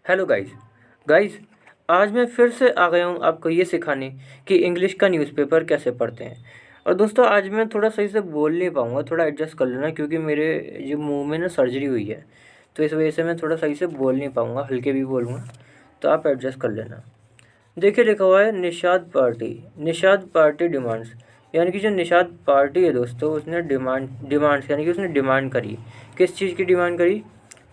Hello guys. Guys, आज मैं फिर से आ गया हूँ आपको ये सिखाने कि इंग्लिश का न्यूज़पेपर कैसे पढ़ते हैं। और दोस्तों, आज मैं थोड़ा सही से बोल नहीं पाऊँगा, थोड़ा एडजस्ट कर लेना, क्योंकि मेरे जो मुंह में ना सर्जरी हुई है, तो इस वजह से मैं थोड़ा सही से बोल नहीं पाऊँगा, हल्के भी बोलूँगा, तो आप एडजस्ट कर लेना। देखिए, लिखा हुआ है Nishad party. Nishad party demands, यानी कि जो निषाद पार्टी है दोस्तों, उसने डिमांड्स यानी कि उसने डिमांड करी। किस चीज़ की डिमांड करी?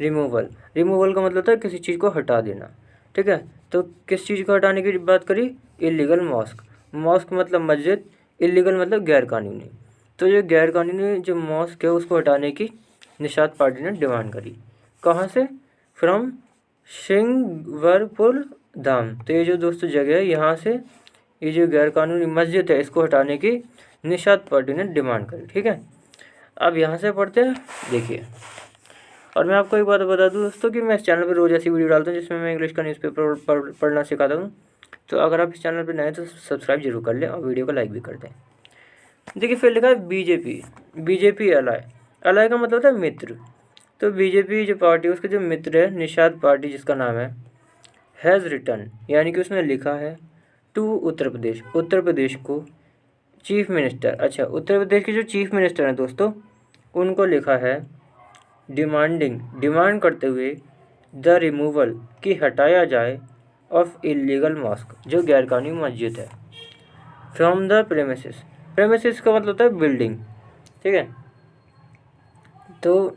रिमूवल। रिमूवल का मतलब होता है किसी चीज़ को हटा देना। ठीक है, तो किस चीज़ को हटाने की बात करी? Illegal mask. मॉस्क मतलब मस्जिद, इलीगल मतलब गैरकानूनी। तो ये गैरकानूनी जो मॉस्क है उसको हटाने की निषाद पार्टी ने डिमांड करी। कहाँ से? फ्रॉम श्रृंगवरपुर धाम। तो ये जो दोस्तों जगह है, यहाँ से ये जो गैरकानूनी मस्जिद है इसको हटाने की निषाद पार्टी ने डिमांड करी। ठीक है, अब यहाँ से पढ़ते हैं। देखिए, और मैं आपको एक बात बता दूं दोस्तों कि मैं इस चैनल पर रोज़ ऐसी वीडियो डालता हूँ जिसमें मैं इंग्लिश का न्यूज़पेपर पढ़ना सिखाता हूँ। तो अगर आप इस चैनल पर नए हैं तो सब्सक्राइब जरूर कर लें और वीडियो को लाइक भी कर दें। देखिए, फिर लिखा है बीजेपी। बीजेपी अलाय। अलाय का मतलब होता है मित्र। तो बीजेपी जो पार्टी है उसके जो मित्र है निषाद पार्टी जिसका नाम है, हैज़ रिटर्न, यानी कि उसने लिखा है टू उत्तर प्रदेश। उत्तर प्रदेश को चीफ मिनिस्टर, अच्छा उत्तर प्रदेश के जो चीफ मिनिस्टर हैं दोस्तों, उनको लिखा है डिमांड करते हुए द रिमूवल कि हटाया जाए ऑफ इलीगल मॉस्क, जो गैरकानूनी मस्जिद है, फ्रॉम द प्रेमिसेस। प्रेमिसेस का मतलब होता है बिल्डिंग। ठीक है, तो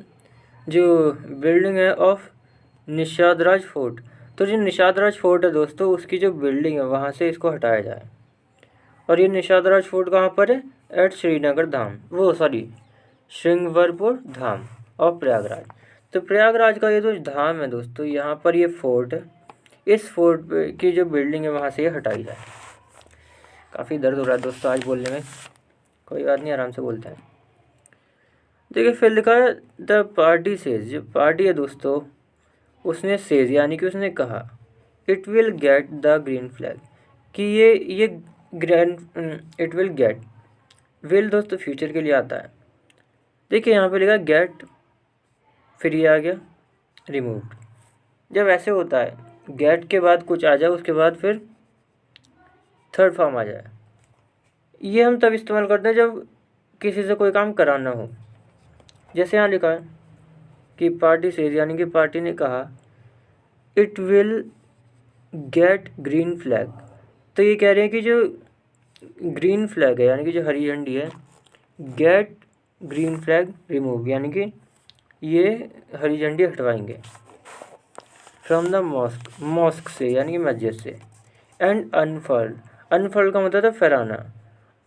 जो बिल्डिंग है ऑफ निषाद राज फोर्ट, तो जो निषाद राज फोर्ट है दोस्तों उसकी जो बिल्डिंग है वहाँ से इसको हटाया जाए। और ये निषाद राज फोर्ट कहाँ पर है? एट श्रीनगर धाम, वो सॉरी श्रृंगवरपुर धाम और प्रयागराज। तो प्रयागराज का ये जो धाम है दोस्तों, यहाँ पर ये फोर्ट है, इस फोर्ट पे की जो बिल्डिंग है वहाँ से ये हटाई जाए। काफ़ी दर्द हो रहा है दोस्तों आज बोलने में, कोई बात नहीं, आराम से बोलते हैं। देखिए, फिर लिखा है द पार्टी सेज। जो पार्टी है दोस्तों उसने सेज यानी कि उसने कहा it will get the green flag, कि ये grand it will get. Will दोस्तों फ्यूचर के लिए आता है। देखिए, यहाँ पे लिखा गेट, फिर ये आ गया रिमूव्ड। जब ऐसे होता है, गेट के बाद कुछ आ जाए, उसके बाद फिर थर्ड फॉर्म आ जाए, ये हम तब इस्तेमाल करते हैं जब किसी से कोई काम कराना हो। जैसे यहाँ लिखा है कि पार्टी से, यानी कि पार्टी ने कहा it will get green flag. तो ये कह रहे हैं कि जो ग्रीन फ्लैग है यानी कि जो हरी झंडी है, गेट ग्रीन फ्लैग रिमूव, यानी कि ये हरी झंडी हटवाएंगे फ्रॉम द मॉस्क, मॉस्क से यानी कि मस्जिद से। एंड अनफर्ड, अनफर्ड का मतलब है फहराना,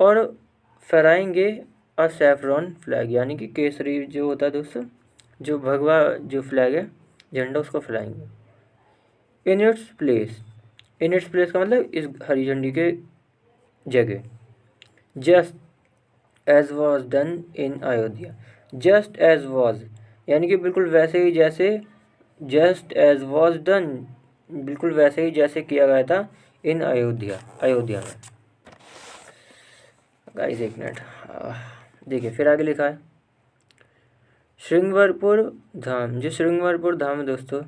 और फहराएंगे अ सैफरॉन फ्लैग, यानी कि केसरी जो होता है दोस्तों, जो भगवा जो फ्लैग है, झंडा, उसको फहराएंगे। In its place, in its place का मतलब इस हरी झंडी के जगह। Just as was done in Ayodhya. Just as was यानी कि बिल्कुल वैसे ही जैसे, जस्ट एज वॉज डन बिल्कुल वैसे ही जैसे किया गया था इन अयोध्या, अयोध्या में। गाइस एक मिनट, देखिए फिर आगे लिखा है श्रृंगवरपुर धाम। जो श्रृंगवरपुर धाम है दोस्तों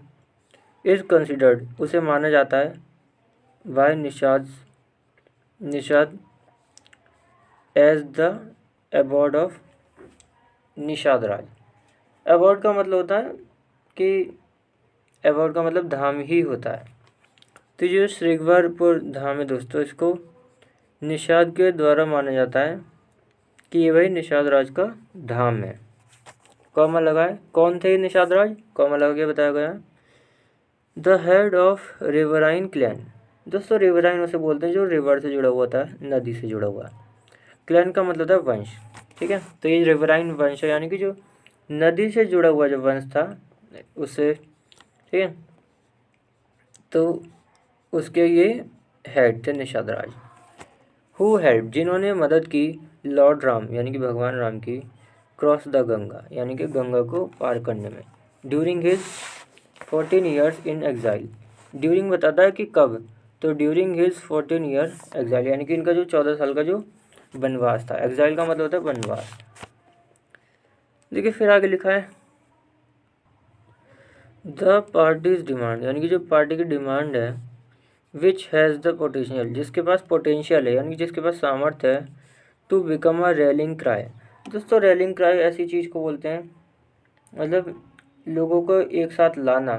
इज़ कंसिडर्ड, उसे माना जाता है by Nishad as the abode of Nishad Raj. Abode का मतलब होता है कि एबॉर्ड का मतलब धाम ही होता है। तो जो श्रृंगवरपुर धाम है दोस्तों, इसको निषाद के द्वारा माना जाता है कि ये भाई निषाद राज का धाम है। कॉमा लगाए, कौन थे निषाद राज, कॉमा लगा के बताया गया। The head of riverine clan. दोस्तों रिवराइन उसे बोलते हैं जो रिवर से जुड़ा हुआ था, नदी से जुड़ा हुआ। क्लैन का मतलब था वंश। ठीक है, तो ये रिवराइन वंश है, यानी कि जो नदी से जुड़ा हुआ जो वंश था उससे। ठीक है, तो उसके ये हेड थे निषाद राज। हु हेल्प, जिन्होंने मदद की लॉर्ड राम यानी कि भगवान राम की, क्रॉस द गंगा यानी कि गंगा को पार करने में, during his 14 years in exile. During बताता है कि कब, तो ड्यूरिंग हिज 14 ईयर एग्जाइल, यानी कि इनका जो 14 साल का जो वनवास था। एग्जाइल का मतलब होता है वनवास। देखिए फिर आगे लिखा है द पार्टीज डिमांड यानी कि जो पार्टी की डिमांड है, विच हैज़ द पोटेंशियल जिसके पास पोटेंशियल है यानी कि जिसके पास सामर्थ्य है, to become a rallying cry. दोस्तों रैलिंग क्राई ऐसी चीज़ को बोलते हैं, मतलब लोगों को एक साथ लाना,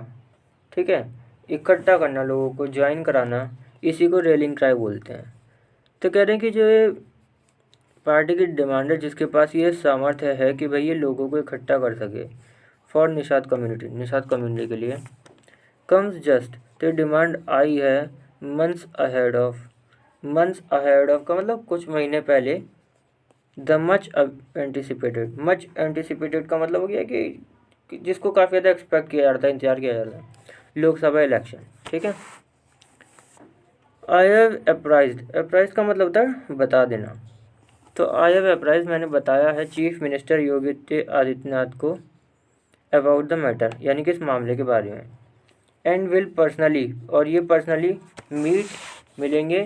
ठीक है, इकट्ठा करना, लोगों को ज्वाइन कराना, इसी को रैलिंग क्राई बोलते हैं। तो कह रहे हैं कि जो ये पार्टी की डिमांड है जिसके पास ये सामर्थ्य है कि भाई ये लोगों को इकट्ठा कर सके फॉर निषाद कम्युनिटी के लिए, कम्स जस्ट, तो डिमांड आई है मंथ्स अहेड ऑफ का मतलब कुछ महीने पहले, द मच एंटिसिपेटेड का मतलब हो गया कि जिसको काफ़ी ज़्यादा एक्सपेक्ट किया जाता है, इंतजार किया जाता है, लोकसभा इलेक्शन, ठीक है। आई हैव अप्राइज्ड का मतलब होता है बता देना, तो आई हैव अप्राइज मैंने बताया है चीफ मिनिस्टर योगी आदित्यनाथ को अबाउट द मैटर यानी कि इस मामले के बारे में, एंड विल पर्सनली और ये पर्सनली मिलेंगे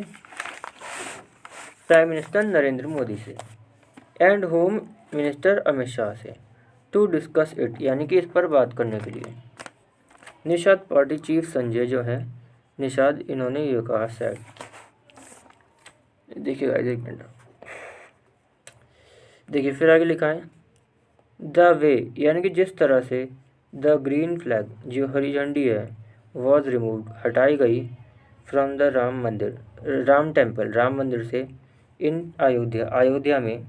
प्राइम मिनिस्टर नरेंद्र मोदी से and home minister Amit Shah से टू डिस्कस इट यानी कि इस पर बात करने के लिए। निषाद पार्टी चीफ संजय जो है निषाद, इन्होंने ये कहा सैड, देखिएगा एक मिनट, देखिए फिर आगे लिखा है द वे यानी कि जिस तरह से, द ग्रीन फ्लैग जो हरी झंडी है, वॉज रिमूव्ड हटाई गई, from the Ram temple Ram मंदिर से, इन अयोध्या में,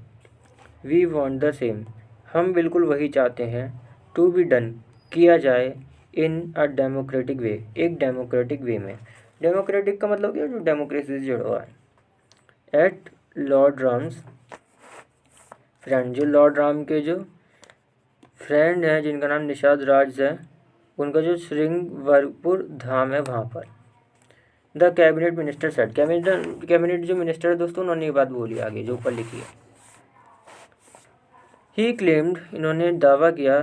वी वॉन्ट द सेम हम बिल्कुल वही चाहते हैं, टू बी डन किया जाए, इन अ डेमोक्रेटिक वे एक डेमोक्रेटिक वे में। डेमोक्रेटिक का मतलब क्या, जो डेमोक्रेसी से जुड़ा हुआ है। एट लॉर्ड राम्स फ्रेंड, जो लॉर्ड राम के जो फ्रेंड हैं जिनका नाम निषाद राज है, उनका जो श्रृंगवरपुर धाम है वहाँ पर। The cabinet minister said, cabinet जो मिनिस्टर है दोस्तों उन्होंने ये बात बोली आगे जो ऊपर लिखी है। ही क्लेम्ड इन्होंने दावा किया,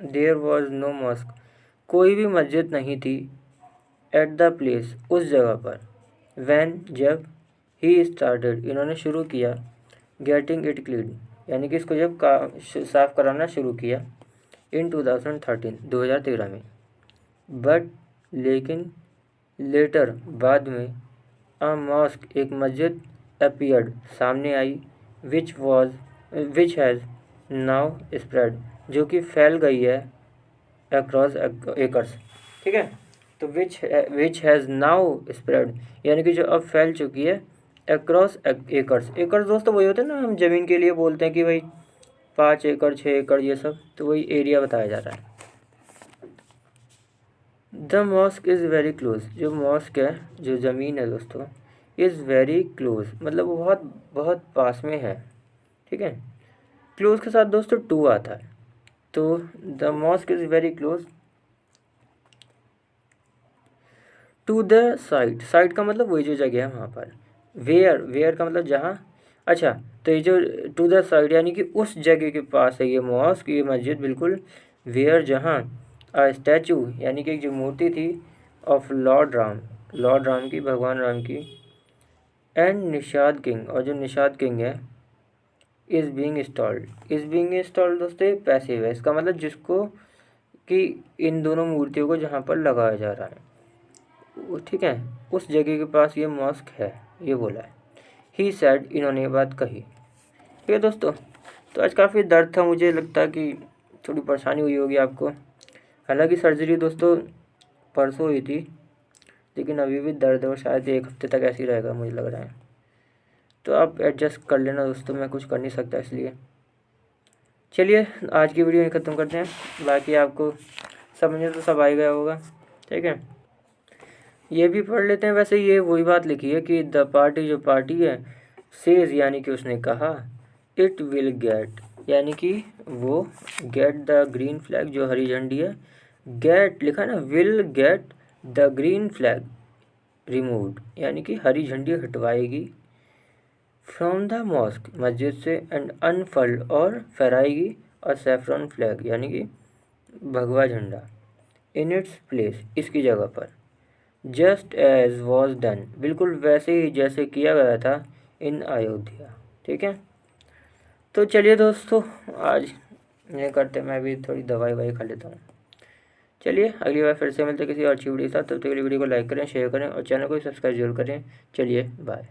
देयर वॉज नो मॉस्क कोई भी मस्जिद नहीं थी, एट द प्लेस उस जगह पर, वैन जब, ही स्टार्टेड इन्होंने शुरू किया, गेटिंग इट क्लीन यानी कि इसको जब साफ कराना शुरू किया, इन 2013 में, बट लेकिन लेटर बाद में, अ मॉस्क एक मस्जिद अपीयर्ड सामने आई, विच हैज़ नाउ स्प्रेड जो कि फैल गई है, अक्रॉस एकर्स, ठीक है। तो विच हैज़ नाउ स्प्रेड यानी कि जो अब फैल चुकी है, अक्रॉस एकर्स दोस्तों वही होते हैं ना, हम ज़मीन के लिए बोलते हैं कि भाई 5 एकड़ 6 एकड़ ये सब, तो वही एरिया बताया जा रहा है। The mosque is very close, जो मॉस्क है जो ज़मीन है दोस्तों, इज़ वेरी क्लोज मतलब बहुत बहुत पास में है, ठीक है। क्लोज के साथ दोस्तों टू आता है, तो the mosque is very close to the site का मतलब वही जो जगह है वहाँ पर, वेयर का मतलब जहाँ, अच्छा तो ये जो टू द साइट यानी कि उस जगह के पास है ये मॉस्क, ये मस्जिद बिल्कुल, वेयर जहाँ, स्टैचू यानी कि एक जो मूर्ति थी, ऑफ लॉर्ड राम की, भगवान राम की, एंड निषाद किंग और जो निषाद किंग है, इज़ बीइंग इंस्टॉल्ड दोस्तों पैसिव है, इसका मतलब जिसको कि इन दोनों मूर्तियों को जहाँ पर लगाया जा रहा है ठीक है, उस जगह के पास ये मॉस्क है, ये बोला है। ही सैड इन्होंने ये बात कही, ठीक है दोस्तों। तो आज काफ़ी दर्द था, मुझे लगता है कि थोड़ी परेशानी हुई होगी आपको। हालांकि सर्जरी दोस्तों परसों हुई थी, लेकिन अभी भी दर्द है और शायद 1 हफ्ते तक ऐसे ही रहेगा मुझे लग रहा है। तो आप एडजस्ट कर लेना दोस्तों, मैं कुछ कर नहीं सकता इसलिए। चलिए आज की वीडियो यहीं ख़त्म करते हैं, बाकी आपको समझ में तो सब आ ही गया होगा, ठीक है। ये भी पढ़ लेते हैं, वैसे ये वही बात लिखी है कि द पार्टी जो पार्टी है, सेज यानी कि उसने कहा, इट विल गेट यानी कि वो, गेट द ग्रीन फ्लैग जो हरी झंडी है, गेट लिखा है ना, will get the green flag removed यानी कि हरी झंडी हटवाएगी, फ्रॉम द मॉस्क मस्जिद से, एंड अनफर्ल्ड और फहराएगी, और सैफरन फ्लैग यानी कि भगवा झंडा, इन इट्स प्लेस इसकी जगह पर, जस्ट एज वॉज डन बिल्कुल वैसे ही जैसे किया गया था, इन अयोध्या, ठीक है। तो चलिए दोस्तों आज ये करते, मैं भी थोड़ी दवाई ववाई खा लेता हूँ, चलिए अगली बार फिर से मिलते हैं किसी और अच्छी वीडियो के साथ। तब तक के लिए वीडियो को लाइक करें, शेयर करें और चैनल को सब्सक्राइब जरूर करें। चलिए बाय।